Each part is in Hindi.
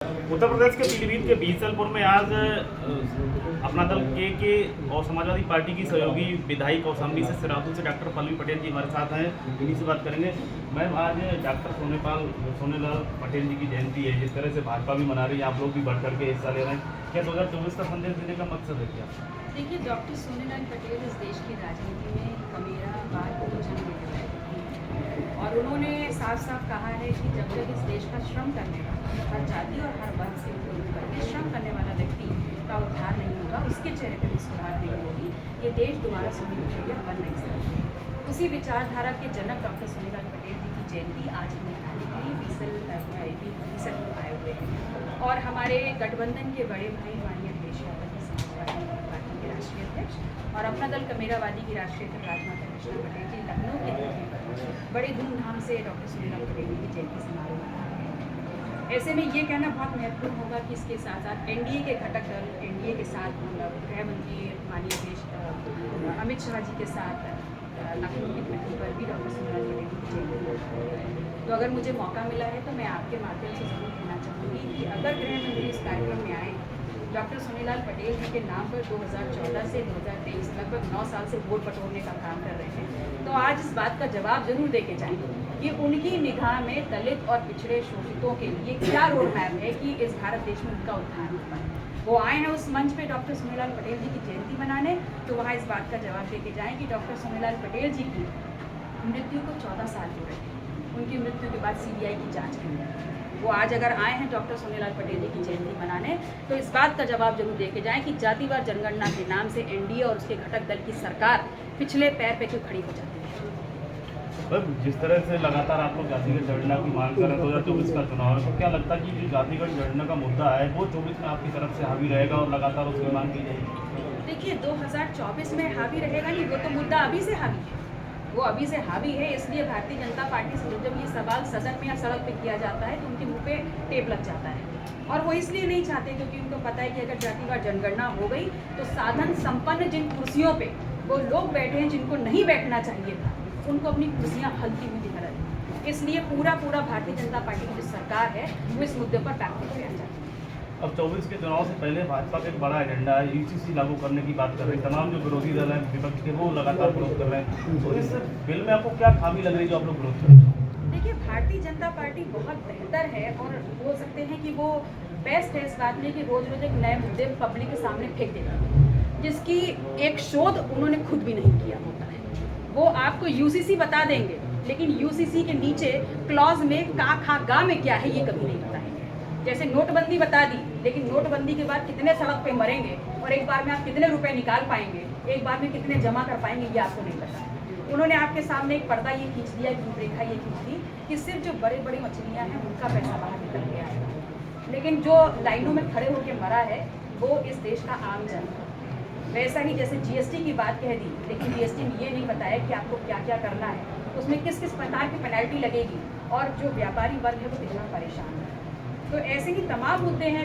उत्तर प्रदेश के पीलीभीत के बीसलपुर में आज अपना दल के और समाजवादी पार्टी की सहयोगी विधायक कौशाम्बी से सिराथू से डॉक्टर पल्लवी पटेल जी हमारे साथ हैं, इन्हीं से बात करेंगे। मैम, आज डॉक्टर सोनेलाल पटेल जी की जयंती है, जिस तरह से भाजपा भी मना रही है, आप लोग भी बढ़ करके हिस्सा ले रहे हैं, क्या 2024 का संदेश देने का मकसद है क्या? देखिए, डॉक्टर सोनेलाल पटेल इस देश की राजनीति में कमेरावाद को जन्म देने वाले और उन्होंने साफ साफ कहा है कि जब तक इस देश का श्रम करने वाला हर जाति और हर वर्ग से करके श्रम करने वाला व्यक्ति का उद्धार नहीं होगा, उसके चेहरे पर मुस्कुराहट नहीं होगी, ये देश दोबारा समृद्ध बन नहीं सकता। उसी विचारधारा के जनक डॉक्टर सोनेलाल पटेल जी की जयंती आज हम मनाने के लिए बीसलपुर आए हुए हैं और हमारे गठबंधन के बड़े भाई माननीय अखिलेश यादव जी समाजवादी पार्टी के राष्ट्रीय अध्यक्ष और अपना दल कमेरावादी की राष्ट्रीय अध्यक्ष राजमाता कृष्णा पटेल जी लखनऊ के धरती पर बड़े धूमधाम से डॉक्टर सोनेलाल पटेल जी की जयंती समारोह मना रहे हैं। ऐसे में ये कहना बहुत महत्वपूर्ण होगा कि इसके साथ साथ एनडीए के घटक दल, एनडीए के साथ गृह मंत्री माननीय अमित शाह जी के साथ लखनऊ की धरती पर भी डॉक्टर सोनेलाल पटेल जी की जयंती मना रहे हैं। तो अगर मुझे मौका मिला है तो मैं आपके माध्यम से जरूर कहना चाहूँगी कि अगर गृह मंत्री इस कार्यक्रम में आए, डॉक्टर सोनेलाल पटेल जी के नाम पर 2014 से 2023 लगभग 9 साल से वोट बटोरने का काम कर रहे हैं, तो आज इस बात का जवाब जरूर देके जाएंगे कि उनकी निगाह में दलित और पिछड़े शोषितों के लिए क्या रोड मैप है कि इस भारत देश में उनका उत्थान हो पाए। वो आए हैं उस मंच पे डॉक्टर सोनेलाल पटेल जी की जयंती मनाने, तो वहाँ इस बात का जवाब देके जाएँ कि डॉक्टर सोनेलाल पटेल जी की मृत्यु को 14 साल हो रहे हैं। उनकी मृत्यु के बाद CBI की जाँच करनी है। वो आज अगर आए हैं डॉक्टर सोनेलाल पटेल जी की जयंती मनाने, तो इस बात का जवाब जरूर देके जाएं कि जातिवार जनगणना के नाम से एनडीए और उसके घटक दल की सरकार पिछले पैर पे क्यों खड़ी हो जाती है। जिस तरह से लगातार आप लोग जातिगत जनगणना की मांग कर रहे हैं, 2024 का चुनाव है, तो क्या लगता है कि जो जातिगत जनगणना का मुद्दा है वो 24 में आपकी तरफ से हावी रहेगा और लगातार उसकी मांग की जाएगी? देखिए, 2024 में हावी रहेगा नहीं, वो तो मुद्दा अभी से हावी है, वो अभी से हावी है। इसलिए भारतीय जनता पार्टी से जब ये सवाल सदन में या सड़क पे किया जाता है तो उनके मुंह पे टेप लग जाता है और वो इसलिए नहीं चाहते क्योंकि उनको पता है कि अगर जातिवार जनगणना हो गई तो साधन संपन्न जिन कुर्सियों पे वो लोग बैठे हैं जिनको नहीं बैठना चाहिए था, उनको अपनी कुर्सियाँ हल्की हुई दिखा रही है। इसलिए पूरा भारतीय जनता पार्टी की जो सरकार है वो इस मुद्दे पर बैकफुट पे आ जाती है। अब 24 के चुनाव से पहले भाजपा का एक बड़ा एजेंडा है, UCC लागू करने की बात कर रहे हैं, तमाम जो विरोधी दल हैं विपक्ष के वो लगातार विरोध कर रहे हैं, तो इस बिल में आपको क्या खामी लग रही है जो आप लोग विरोध कर रहे हैं? देखिए, भारतीय जनता पार्टी बहुत बेहतर है और बोल सकते हैं कि वो बेस्ट है इस बात में कि रोज रोज एक नए मुद्दे पब्लिक के सामने फेंक देती है, जिसकी एक शोध उन्होंने खुद भी नहीं किया होता है। वो आपको UCC बता देंगे, लेकिन UCC के नीचे क्लॉज में का खा गा में क्या है ये कभी नहीं बताएंगे। जैसे नोटबंदी बता दी, लेकिन नोटबंदी के बाद कितने सड़क पे मरेंगे और एक बार में आप कितने रुपए निकाल पाएंगे, एक बार में कितने जमा कर पाएंगे, ये आपको नहीं पता। उन्होंने आपके सामने एक पर्दा ये खींच दिया, एक रूपरेखा ये खींच दी कि सिर्फ जो बड़े बड़े मछलियाँ हैं उनका पैसा बाहर निकल के आएगा, लेकिन जो लाइनों में खड़े होकर मरा है वो इस देश का आम जन है। वैसा ही जैसे GST की बात कह दी, लेकिन GST में ये नहीं बताया कि आपको क्या क्या करना है, उसमें किस किस प्रकार की पेनल्टी लगेगी और जो व्यापारी वर्ग है वो कितना परेशान है। तो ऐसे ही तमाम मुद्दे हैं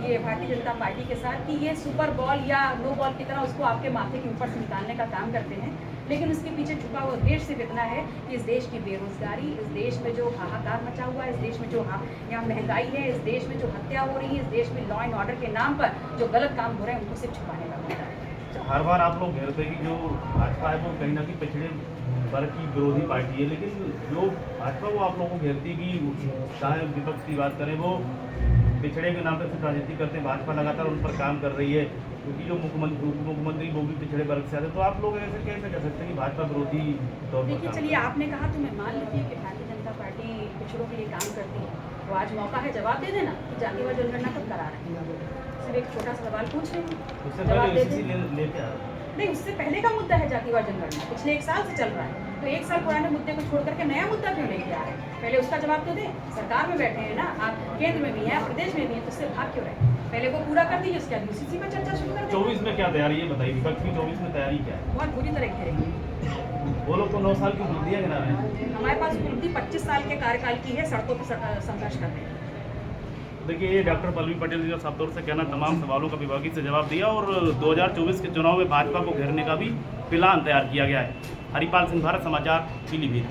ये भारतीय जनता पार्टी के साथ कि ये सुपर बॉल या नो बॉल की तरह उसको आपके माथे के ऊपर से निकालने का काम करते हैं, लेकिन उसके पीछे छुपा हुआ उद्देश्य सिर्फ इतना है कि इस देश की बेरोजगारी, इस देश में जो हाहाकार मचा हुआ है, इस देश में जो यहाँ महंगाई है, इस देश में जो हत्या हो रही है, इस देश में लॉ एंड ऑर्डर के नाम पर जो गलत काम हो रहे हैं उनको सिर्फ छुपाने का मुद्दा है। हर बार आप लोग घेरते हैं कि जो भाजपा है वो कहीं ना कहीं पिछड़े वर्ग की विरोधी पार्टी है, लेकिन जो भाजपा वो आप लोगों को घेरती है कि चाहे विपक्ष की बात करें वो पिछड़े के नाम पर सिर्फ राजनीति करते हैं, भाजपा लगातार उन पर काम कर रही है क्योंकि जो मुख्यमंत्री वो भी पिछड़े वर्ग से आते हैं, तो आप लोग ऐसे कैसे कर सकते हैं कि भाजपा विरोधी तौर पर? देखिए, चलिए आपने कहा तो मैं मान लेती हूँ कि भारतीय जनता पार्टी पिछड़ों के लिए काम करती है, तो आज मौका है जवाब दे देना कि जातिवार जनगणना कब करा रहे हैं। सिर्फ एक छोटा सा सवाल पूछ रही हूँ, जवाब दे दें। नहीं, उससे पहले का मुद्दा है जातिवार जनगणना, पिछले 1 साल से चल रहा है, तो 1 साल पुराने मुद्दे को छोड़ करके नया मुद्दा क्यों लेके आ रहे हैं? पहले उसका जवाब तो दें। सरकार में बैठे हैं ना आप, केंद्र में भी हैं, प्रदेश में भी हैं, तो उससे भाग क्यों रहे? पहले वो पूरा कर दीजिए, उसके बाद UCC पर चर्चा शुरू कर दें। 24 में क्या तैयारी है बताइए, विपक्ष की 24 में तैयारी क्या है? बहुत बुरी तरह घेरेंगे। वो लोग तो 9 साल की उपलब्धियाँ गिना रहे हैं। हमारे पास उपलब्धि 25 साल के कार्यकाल की है, सड़कों पर संघर्ष कर रहे हैं। देखिए, ये डॉक्टर पल्लवी पटेल जी का साफ तौर से कहना तमाम सवालों का विभागीय से जवाब दिया और 2024 के चुनाव में भाजपा को घेरने का भी प्लान तैयार किया गया है। हरिपाल सिंह, भारत समाचार, पीलीभीत।